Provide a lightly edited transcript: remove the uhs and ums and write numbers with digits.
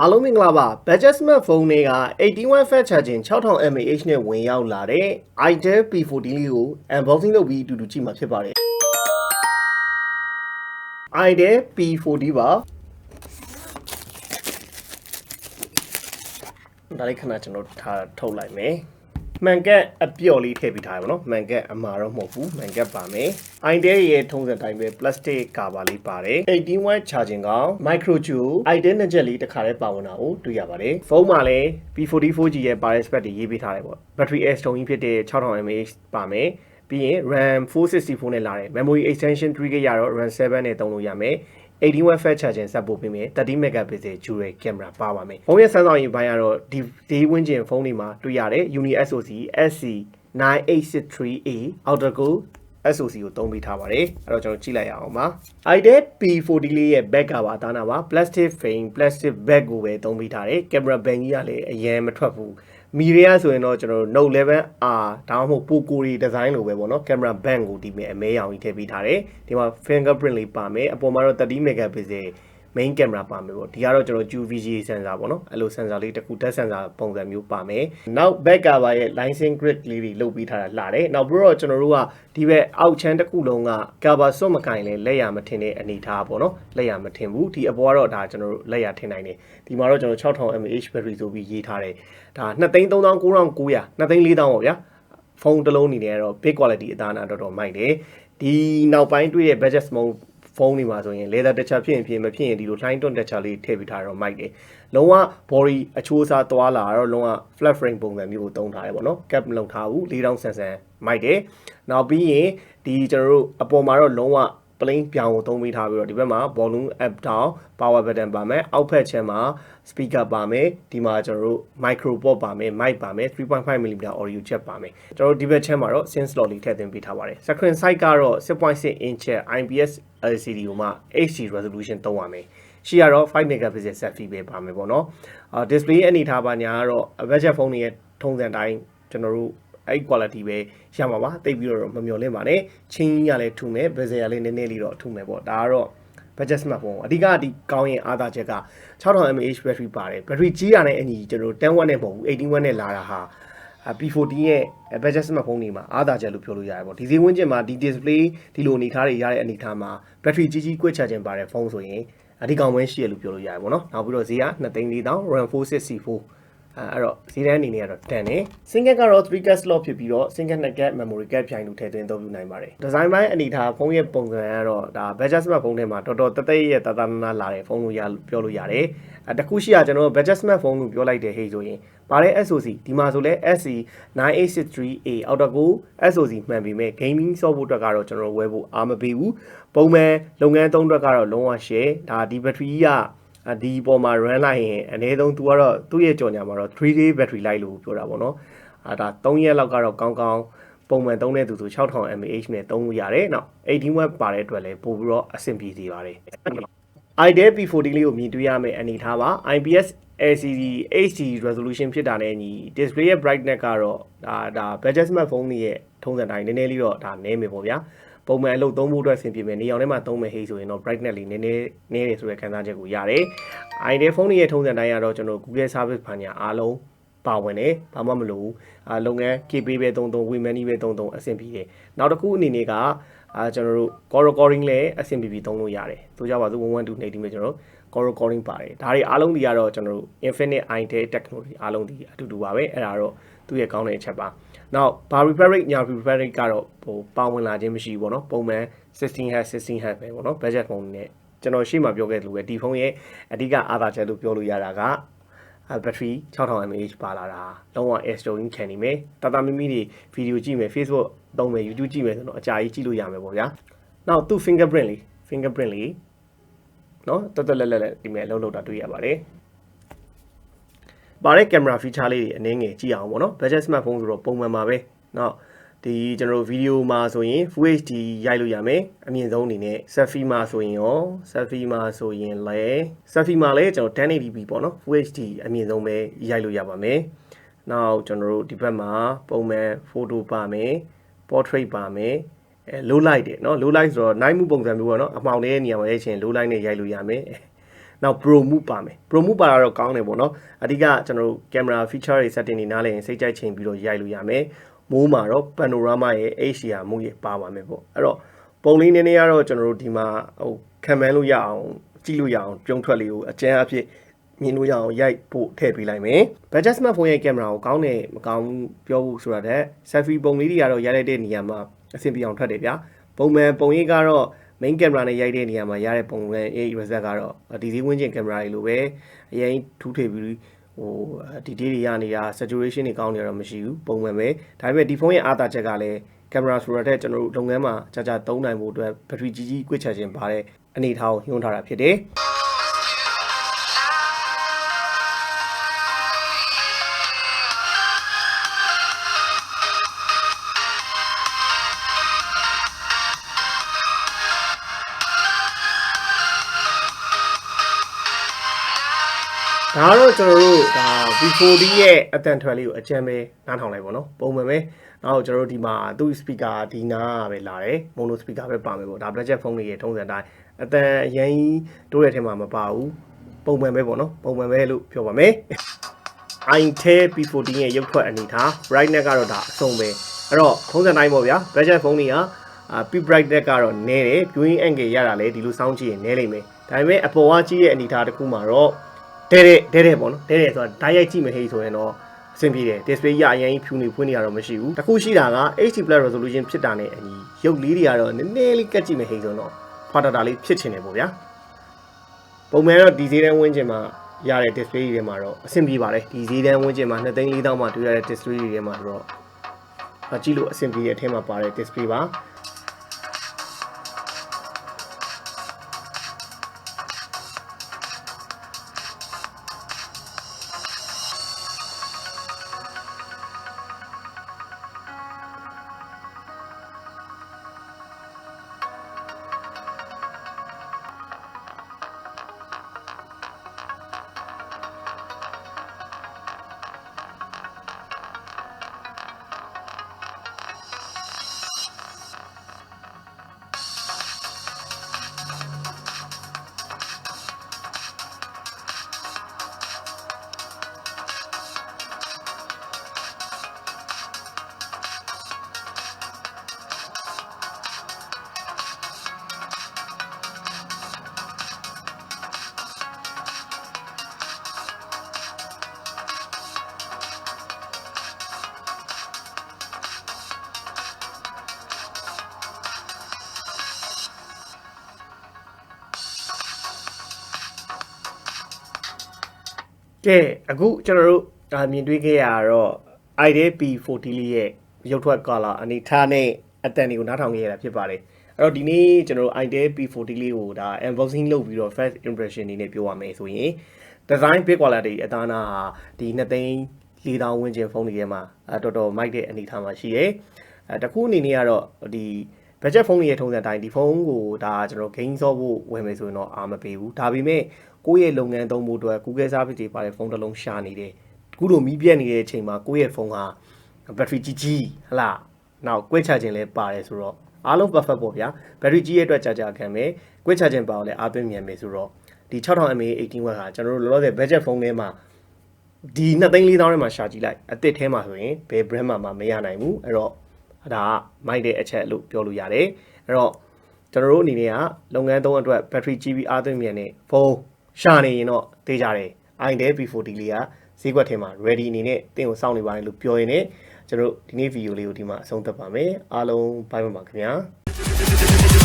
အားလုံးမင်္ဂလာပါ budget smartphone တွေက81 fast charging 6000 mAh နဲ့ဝင်ရောက်လာတဲ့ itel P40 လေးကို unboxing လုပ်ပြီးအတူတူကြည့်မှာဖြစ်ပါတယ် itel P40 ပါဒါလေးခဏကျွန်တော်ထုတ်လိုက်မယ်မှန်ကက်အပျော်လေးထည့်ပြီးထားရပါတော့မှန်ကက်အမှာတော့မဟုတ်ဘူးမှန်ကက်ပါမယ် itel ရဲ့ထုံးစံတိုင်းပဲ plastic cover လေးပါတယ်81 watt charging ကောင် micro jewel itel နှစ်ချက်လေးတစ်ခါလေးပါဝင်တာကိုတွေ့ရပါတယ်ဖုန်းမှာလည်း P40 4G ရဲ့ power spec တွေရေးပေးထားတယ်ပေါ့ battery S တုံးကြီးဖြစ်တဲ့ 6000 mAh ပါမယ်ပြီးရင် RAM 464နဲ့လာတယ် memory extension 3GB ရတော့ RAM 7နဲ့သုံးလို့ရမယ်81 fast charging ဆက်ပို့ပေးမယ်30 megapixel dual camera ပါပါမယ်ဖုန်းရဲ့စမ်းဆောင်ရေးပိုင်းကတော့ဒီ ဝင်းကျင်ဖုန်းတွေမှာတွေ့ရတယ် Uni SoC SC9863A outer core SoC ကိုသုံးပေးထားပါတယ်အဲ့တော့ကျွန်တော်ကြည့်လိုက်ရအောင်ပါ itel P40 လေးရဲ့ back ကပါဒါနာပါ plastic frame plastic back ကိုပဲသုံးပေးထားတယ် camera band ကြီးကလည်းအရင်မထွက်ဘူးမီရီယာဆိုရင်တော့ကျွန်တော်တို့ Note 11R ဒါမှမဟုတ် Poco တွေ design လိုပဲပေါ့နော် camera band ကိုဒီမဲ့အမဲရောင်ကြီးထည့်ပေးထားတယ်ဒီမှာ fingerprint လေးပါမယ်အပေါ်မှာတော့30 megapixel main camera ပါမယ်ပေါ့ဒီကတော့ကျွန်တော် UVG sensor ပေါ့နော်အဲ့လို sensor လေးတစ်ခု touch sensor ပုံစံမျိုးပါမယ်နောက် back cover ရဲ့ licensing grid လေးတွေလုပ်ပေးထားတာလှတယ်နောက်ပြီးတော့ကျွန်တော်တို့ကဒီဘက်အောက်ချမ်းတစ်ခုလုံးက cover စွတ်မကင်လဲလက်ရမထင်တဲ့အနေထားပေါ့နော်လက်ရမထင်ဘူးဒီအပေါ်ကတော့ဒါကျွန်တော်တို့လက်ရထင်နိုင်တယ်ဒီမှာတော့ကျွန်တော်6000 mAh battery ဆိုပြီးရေးထားတယ်ဒါ2,39,900 2,400ပေါ့ဗျာဖုန်းတစ်လုံးအနေနဲ့တော့ big quality အသားအနာတော်တော်မိုက်တယ်ဒီနောက်ပိုင်းတွေ့တဲ့ budget small ဖုန်းတွေမှာဆိုရင် leather texture ဖြစ်ရင်ဖြစ်မဖြစ်ရင်ဒီလို line tone texture လေးထည့်ပြီးထားတော့မိုက်တယ်လုံးဝ body အချိုးအစားသွားလာတော့လုံးဝ flat frame ပုံစံမျိုးကိုသုံးထားတယ်ပေါ့နော် cap မလုပ်ထားဘူး4000ဆန်ဆန်မိုက်တယ်နောက်ပြီးရင်ဒီကျွန်တော်တို့အပေါ်မှာတော့လုံးဝplain ပြောင်းကိုသုံးပေးထားပြီးတော့ဒီဘက်မှာ volume up down power button ပါမယ်အောက်ဖက်ချမ်းမှာ speaker ပါမယ်ဒီမှာကျွန်တော်တို့ micro port ပါမယ် mic ပါမယ် 3.5mm audio jack ပါမယ်ကျွန်တော်တို့ဒီဘက်ချမ်းမှာတော့ SIM slot လေးထည့်သွင်းပေးထားပါတယ် screen size ကတော့ 6.6 inch IPS LCD ကိုမှ HD resolution သုံးရမယ်ရှိရတော့5 megapixel selfie ပဲပါမယ်ပေါ့နော်display အနေထားပါညာကတော့ budget phone တွေရဲ့ထုံးစံတိုင်းကျွန်တော်တို့အဲ့ quality ပဲရမှာပါတိတ်ပြီးတော့မမျှော်လင့်ပါနဲ့ချင်းကြီးကလည်းထူမယ် bezel ကလည်းနည်းနည်းလေးတော့ထူမယ်ပေါ့ဒါကတော့ budget smartphone အဓိကဒီကောင်းရင်အားသာချက်က6000 mAh battery ပါတယ် battery ကြီးတာနဲ့အညီကျွန်တော်10 watt နဲ့မဟုတ်ဘူး18 watt နဲ့လာတာဟာ P40 ရဲ့ budget smartphone တွေမှာအားသာချက်လို့ပြောလို့ရတယ်ပေါ့ဒီဈေးဝန်းကျင်မှာဒီ display ဒီလိုအနေထားတွေရတဲ့အနေထားမှာ battery ကြီး quick charging ပါတဲ့ဖုန်းဆိုရင်အဓိကောင်ပဲရှိရလို့ပြောလို့ရတယ်ပေါ့နော်နောက်ပြီးတော့ဈေးက2,400 RAM 464အဲ့တော့ဈေးတန်းအနေနဲ့ကတော့တန်တယ် single ကတော့ 3 gas slot ဖြစ်ပြီးတော့ single 2 gas memory card ဖြိုင်လို့ထည့်သွင်းသုံးယူနိုင်ပါတယ် design ပိုင်းအနေထားဖုန်းရဲ့ပုံစံကတော့ဒါ budget smartphone ထဲမှာတော်တော်တက်တက်ရဲ့တသားနာလာတဲ့ဖုန်းလို့ပြောလို့ရတယ်တခုရှိရကျွန်တော် budget smartphone လို့ပြောလိုက်တဲ့ဟေးဆိုရင်ပါတဲ့ SoC ဒီမှာဆိုလဲ SC9863A outer core SoC မှန်ပေမဲ့ gaming software အတွက်ကတော့ကျွန်တော်ဝယ်ဖို့အားမပေးဘူးပုံမှန်လုပ်ငန်းသုံးအတွက်ကတော့လုံးဝ share ဒါဒီ battery ကဒီပေါ်မှာ run လိုက်ရင်အနည်းဆုံး तू ကတော့သူ့ရဲ့ကြော်ညာမှာတော့ 3day battery life လို့ပြောတာပေါ့နော်ဒါ3ရက်လောက်ကတော့ကောင်းကောင်းပုံမှန်သုံးတဲ့သူဆို6000 mAh နဲ့သုံးလို့ရတယ်နောက်18 watt ပါတဲ့အတွက်လည်းပို့ပြီးတော့အဆင်ပြေစေပါတယ် itel P40 လေးကိုမြင်တွေ့ရမယ့်အနေထားပါ IPS LCD HD resolution ဖြစ်တာနဲ့ညီ display ရဲ့ brightness ကတော့ဒါ budget smartphone တွေရဲ့ထုံးစံတိုင်းနည်းနည်းလေးတော့ဒါနည်းမယ်ပေါ့ဗျာပုံမှန်အလုပ်သုံးဖို့အတွက်ဆင်ပြေမယ်နေအောင်ထဲမှာသုံးမယ်ဟေးဆိုရင်တော့ brightness လေးနည်းတယ်ဆိုတဲ့ခံစားချက်ကိုရတယ် itel ဖုန်းတွေရဲ့ထုံးစံတိုင်းကတော့ကျွန်တော် Google service ဘာညာအားလုံးပါဝင်တယ်ဘာမှမလိုဘူးလုပ်ငန်း KP ပဲသုံး Wimani ပဲသုံးအဆင်ပြေတယ်နောက်တစ်ခုအနေနဲ့ကကျွန်တော်တို့ call recording လည်းအဆင်ပြေသုံးလို့ရတယ်ဆိုကြပါစို့112နေဒီမှာကျွန်တော် call recording ပါတယ်ဒါတွေအားလုံးဒီကတော့ကျွန်တော်တို့ infinite itel technology အားလုံးဒီအတူတူပါပဲအဲ့ဒါတော့သူ့ရဲ့ကောင်းတဲ့အချက်ပါနောက်ဘာ refresh rate ညာ refresh rate ကတော့ဟိုပါဝင်လာခြင်းမရှိဘူးပေါ့နော်ပုံမှန်16Hz ပဲပေါ့နော် budget phone နဲ့ကျွန်တော်ရှေ့မှာပြောခဲ့သလိုပဲဒီဖုန်းရဲ့အဓိကအားသာချက်လို့ပြောလို့ရတာက battery 6000 mAh ပါလာတာလုံးဝ S-Storing ခံနေမယ်တတမီမီတွေ video ကြည့်မယ် Facebook သုံးမယ် YouTube ကြည့်မယ်ဆိုတော့အကြာကြီးကြည့်လို့ရမယ်ပေါ့ဗျာနောက်သူ့ fingerprint လေးနော်တက်လက်ဒီမဲ့အလုပ်လုပ်တာတွေ့ရပါတယ်ပါတဲ့ camera feature လေးတွေအနည်းငယ်ကြည့်အောင်ပေါ့နော် budget smartphone ဆိုတော့ပုံမှန်ပါပဲနောက်ဒီကျွန်တော်ဗီဒီယိုမှာဆိုရင် Full HD ရိုက်လို့ရမယ်အမြင့်ဆုံးအနေနဲ့ selfie မှာဆိုရင်ရော selfie မှာလည်းကျွန်တော် 1080p ပေါ့နော် Full HD အမြင့်ဆုံးပဲရိုက်လို့ရပါမယ်နောက်ကျွန်တော်တို့ဒီဘက်မှာပုံမှန် photo ပါမယ် portrait ပါမယ် low light တယ်เนาะ low light ဆိုတော့ night mode ပုံစံမျိုးပေါ့เนาะအမှောင်တဲ့နေရာမှာရိုက်ချင် low light နဲ့ရိုက်လို့ရမယ် နောက် Pro Move ပါမယ် Pro Move ပါတော့ကောင်းတယ်ပေါ့နော်အဓိကကျွန်တော်တို့ camera feature တွေ setting တွေနားလည်ရင်စိတ်ကြိုက်ချိန်ပြီးတော့ရိုက်လို့ရမယ်မိုးမှာတော့ panorama ရဲ့ HDR မှုရဲ့ပါပါမယ်ပေါ့အဲ့တော့ပုံလေးနည်းနည်းကတော့ကျွန်တော်တို့ဒီမှာဟိုခံမှန်းလို့ရအောင်ကြည့်လို့ရအောင်ပြုံးထွက်လေးကိုအကျဉ်းအဖြစ်မြင်လို့ရအောင်ရိုက်ဖို့ထည့်ပေးလိုက်မယ် budget smartphone ရဲ့ camera ကိုကောင်းတယ်မကောင်းပြောဖို့ဆိုတာတဲ့ selfie ပုံလေးတွေကတော့ရိုက်လိုက်တဲ့နေရာမှာအဆင်ပြေအောင်ထွက်တယ်ဗျာပုံမှန်ပုံရိပ်ကတော့ main camera နဲ့ရိုက်တဲ့နေရာမှာရတဲ့ပုံစံ result ကတော့ဒီစည်းဝန်းကျင် camera တွေလိုပဲအရင်ထူးထွေပြီးဟို detail တွေရနေတာ saturation တွေကောင်းနေတော့မရှိဘူးပုံမှန်ပဲဒါပေမဲ့ဒီဖုန်းရဲ့အားသာချက်ကလည်း camera ဆိုတဲ့ကျွန်တော်တို့လုပ်ငန်းမှာကြာသုံးနိုင်ဖို့အတွက် battery ကြီးကြီးကွက်ချခြင်းပါတဲ့အနေအထားကိုညွှန်းထားတာဖြစ်တယ်ဒါတော့ကျွန်တော်တို့ဒါ P40 ရဲ့အတန်ထွက်လေးကိုအကျဉ်းပဲနားထောင်လိုက်ပါတော့ပုံမှန်ပဲနောက်ကျွန်တော်တို့ဒီမှာသူ့ speaker ဒီနားပဲလာတယ် mono speaker ပဲပါမယ်ပေါ့ဒါ budget phone တွေရဲ့ထုံးစံတိုင်းအတန်အရင်တိုးတဲ့ထဲမှာမပါဘူးပုံမှန်ပဲပေါ့နော်ပုံမှန်ပဲလို့ပြောပါမယ် itel P40 ရဲ့ရုပ်ထွက်အနေထား brightness ကတော့ဒါအဆုံးပဲအဲ့တော့ထုံးစံတိုင်းပေါ့ဗျာ budget phone တွေကpeak brightness ကတော့နည်းတယ် viewing angle ရတာလေဒီလိုစောင်းကြည့်ရင်နည်းလိမ့်မယ်ဒါပေမဲ့အပေါ်ကကြည့်ရဲ့အနေထားတစ်ခုမှာတော့တဲ့ပေါ့နော်တဲ့ဆိုတာဓာတ်ရိုက်ကြည့်မဟိဆိုရင်တော့အဆင်ပြေတယ် display ရအရင်ဖြူနေဖွင့်နေရတော့မရှိဘူးတခုရှိတာက HD+ resolution ဖြစ်တာနဲ့အညီရုပ်လေးတွေကတော့နည်းနည်းလေးကတ်ကြည့်မဟိဆိုတော့ဖွာတာလေးဖြစ်ချင်တယ်ပေါ့ဗျာပုံမှန်တော့ဒီဈေးတန်းဝန်းကျင်မှာရတဲ့ display တွေမှာတော့အဆင်ပြေပါတယ်ဒီဈေးတန်းဝန်းကျင်မှာ2,400,000မှာတွေ့ရတဲ့ display တွေမှာတော့ကြည့်လို့အဆင်ပြေတဲ့အထက်မှာပါတဲ့ display ပါကဲအခုကျွန်တော်တို့မြင်တွေ့ခဲ့ရတော့ itel P40 လေးရဲ့ရုပ်ထွက် color အနေထားနဲ့အတန်တွေကိုနားထောင်ခဲ့ရတာဖြစ်ပါတယ်အဲ့တော့ဒီနေ့ကျွန်တော်တို့ itel P40 လေးကိုဒါ unboxing လုပ်ပြီးတော့ first impression နေနဲ့ပြောရမယ်ဆိုရင် design build quality အသားနာဟာဒီ2,400,000 ဝန်းကျင်ဖုန်းတွေထဲမှာတော်တော်မိုက်တဲ့အနေထားမှာရှိတယ်တခုအနေနဲ့ကတော့ဒီ budget ဖုန်းတွေရဲ့ထုံးစံတိုင်းဒီဖုန်းကိုဒါကျွန်တော် game ဆော့ဖို့ဝယ်မယ်ဆိုရင်တော့အားမပေးဘူးဒါပေမဲ့ကိုယ့်ရဲ့လုပ်ငန်းသုံးဖို့အတွက် Google service တွေပါတဲ့ဖုန်းတစ်လုံးရှာနေတယ်အခုလိုမီးပြတ်နေတဲ့အချိန်မှာကိုယ့်ရဲ့ဖုန်းဟာ battery ကြီးဟလားနောက်ကွက်ချခြင်းလည်းပါတယ်ဆိုတော့အားလုံး perfect ပေါ့ဗျာ battery ကြီးရဲ့အတွက်ကြာခံမယ်ကွက်ချခြင်းပါအောင်လည်းအားသွင်းမြန်မယ်ဆိုတော့ဒီ 6000 mAh 18W ဟာကျွန်တော်တို့လောလောဆယ် budget ဖုန်းထဲမှာဒီ2,400,000ထဲမှာရှာကြည့်လိုက်အသစ်ထဲမှာဆိုရင်ဘယ် brand မှာမရနိုင်ဘူးအဲ့တော့ဒါကမိုက်တဲ့အချက်လို့ပြောလို့ရတယ်အဲ့တော့ကျွန်တော်တို့အနေနဲ့ကလုပ်ငန်းသုံးအတွက် battery ကြီးပြီးအားသွင်းမြန်တဲ့ဖုန်းရှာနေရင်တော့သိကြတယ် itel P40 လေးကဈေးကွက်ထဲမှာ ready အနေနဲ့တင်းကိုစောင့်နေပါတယ်လို့ပြောရင်းနဲ့ကျွန်တော်တို့ဒီနေ့ဗီဒီယိုလေးကိုဒီမှာအဆုံးသတ်ပါမယ်အားလုံးဘိုင်ပါခင်ဗျာ